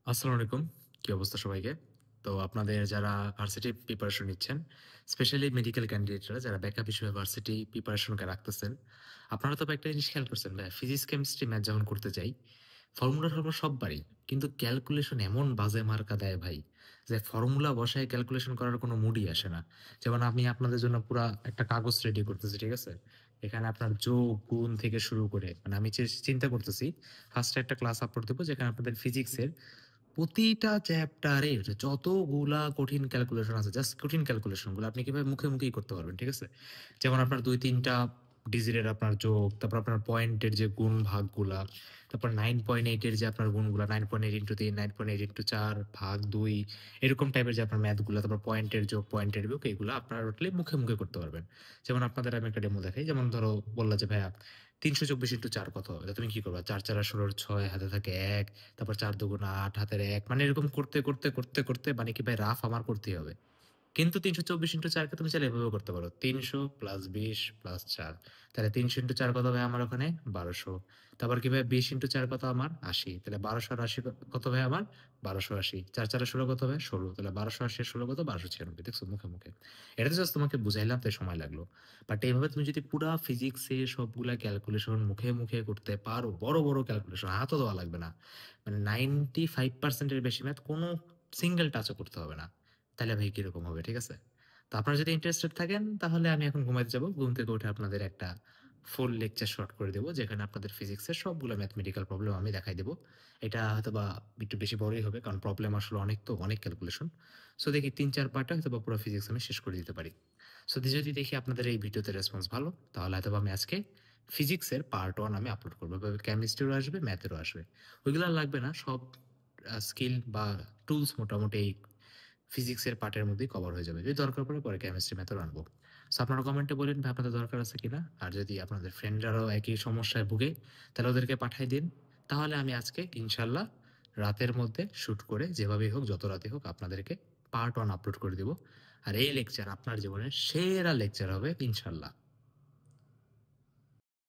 আসসালামু আলাইকুম। কি অবস্থা সবাইকে? তো আপনাদের যারা ভার্সিটি প্রিপারেশন নিচ্ছেন, স্পেশালি মেডিকেল ক্যান্ডিডেটরা যারা ব্যাকআপ হিসেবে ভার্সিটি প্রিপারেশনকে রাখতেছেন, আপনারা তবে একটা জিনিস খেয়াল করছেন ভাইয়া ফিজিক্স, কেমিস্ট্রি, ম্যাথ যখন করতে যাই, ফর্মুলা-টর্মুলা সব পারি। কিন্তু ক্যালকুলেশন এমন বাজে মার্কা দেয় ভাই, যে ফর্মুলা বসায় ক্যালকুলেশন করার কোনো মুডই আসে না। যেমন আমি আপনাদের জন্য পুরা একটা কাগজ রেডি করতেছি, ঠিক আছে? এখানে আপনার যোগ, গুণ থেকে শুরু করে মানে আমি চিন্তা করতেছি ফার্স্টে একটা ক্লাস আপলোড দেব যেখানে আপনাদের ফিজিক্সের প্রতিটা চ্যাপ্টারের যতগুলা কঠিন ক্যালকুলেশন আছে, জাস্ট কঠিন ক্যালকুলেশন গুলো আপনি কিভাবে মুখে মুখেই করতে পারবেন, ঠিক আছে? যেমন আপনার ২-৩টা ডিজিটের আপনার যোগ, তারপর আপনার পয়েন্টের যে গুণ ভাগগুলা, তারপর 9.8 এর যে আপনার গুণগুলা 9.8 ইনটু 3, 9.8 ইনটু 4 ভাগ 2 এরকম টাইপের যে আপনার ম্যাথ গুলা, তারপর পয়েন্টের যোগ, পয়েন্টের বিয়োগ এগুলা আপনারা টোটালি মুখে মুখে করতে পারবেন। যেমন আপনাদের আমি একটা ডেমো দেখাই। যেমন ধরো বললা যে ভাইয়া ৩২৪ ইনটু ৪ কত হবে? তা তুমি কি করবা? ৪ ৪ = ১৬, হাতে থাকে ১, তারপর ৪ দুগুণ ৮, হাতের ১ মানে এরকম করতে মানে কি ভাই রাফ আমার করতেই হবে। কিন্তু ৩২৪ * ৪ কে তুমি চাইলে এভাবেও করতে পারো। ৩০০ + ২০ + ৪। তাহলে ৩০০ * ৪ কত ভাই আমার ওখানে? ১২০০। তারপর কি ভাই ২০ * ৪ কত আমার? ৮০। তাহলে ১২০০ আর ৮০ কত ভাই আমার? ১২৮০। ৪ ৪ = ১৬ কত ভাই? ১৬। তাহলে ১২৮০ আর ১৬ কত? ১২৯৬। দেখছো মুখে, মুখে। এটা তো জাস্ট তোমাকে বুঝাইলাম তাই সময় লাগলো। বাট এভাবে তুমি যদি পুরা ফিজিক্সে সবগুলা ক্যালকুলেশন মুখে, মুখে করতে পারো, বড়, বড় ক্যালকুলেশন হাতও দেওয়া লাগবে না। মানে 95% এর বেশি ম্যাথ কোনো সিঙ্গেল টাচও করতে হবে না। তাইলে ভাই কিরকম হবে, ঠিক আছে? তো আপনারা যদি ইন্টারেস্টেড থাকেন তাহলে আমি এখন ঘুমাইতে যাবো। ঘুম থেকে উঠে আপনাদের একটা ফুল লেকচার শর্ট করে দেব। যেখানে আপনাদের ফিজিক্সের সবগুলো ম্যাথমেটিক্যাল প্রবলেম আমি দেখাই দেব। এটা হয়তোবা একটু বেশি বড়ই হবে কারণ প্রবলেম আসলে অনেক তো, অনেক ক্যালকুলেশন। সো দেখি ৩-৪ পার্টে হয়তোবা পুরো ফিজিক্স আমি শেষ করে দিতে পারি। সো যদি দেখি আপনাদের এই ভিডিওতে রেসপন্স ভালো, তাহলে হয়তোবা আমি আজকে ফিজিক্সের পার্ট 1 আমি আপলোড করব। এভাবে কেমিস্ট্রিরও আসবে, ম্যাথেরও আসবে। ওইগুলো আর লাগবে না। সব স্কিল বা টুলস মোটামুটি এই ফিজিক্সের পার্টের মধ্যেই কভার হয়ে যাবে। যদি দরকার পড়ে পরে কেমিস্ট্রি, ম্যাথও আনবো। সো আপনারা কমেন্টে বলেন ভাই আপনাদের দরকার আছে কিনা? আর যদি আপনাদের ফ্রেন্ডরাও একই সমস্যায় ভুগে তাহলে ওদেরকে পাঠায় দিন। তাহলে আমি আজকে ইনশাআল্লাহ রাতের মধ্যে শুট করে যেভাবেই হোক, যত রাতে হোক আপনাদেরকে পার্ট 1 আপলোড করে দিব। আর এই লেকচার আপনার জীবনের সেরা লেকচার হবে ইনশাআল্লাহ।